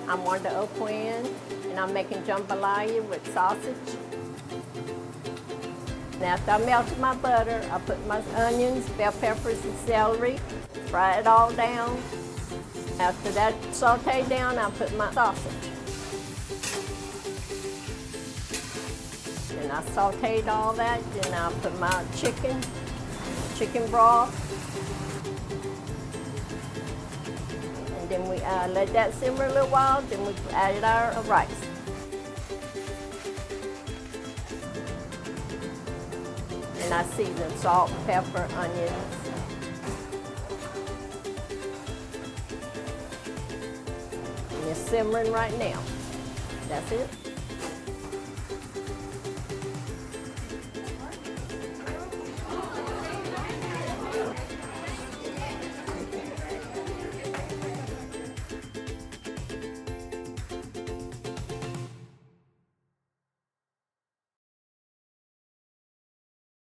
I'm Wanda Oquain, and I'm making jambalaya with sausage. Now, after I melted my butter, I put my onions, bell peppers, and celery, fry it all down. After that sauteed down, I put my sausage. And I sauteed all that, then I put my chicken broth. And then we let that simmer a little while, then we added our rice. And I seasoned salt, pepper, onions. And it's simmering right now. That's it.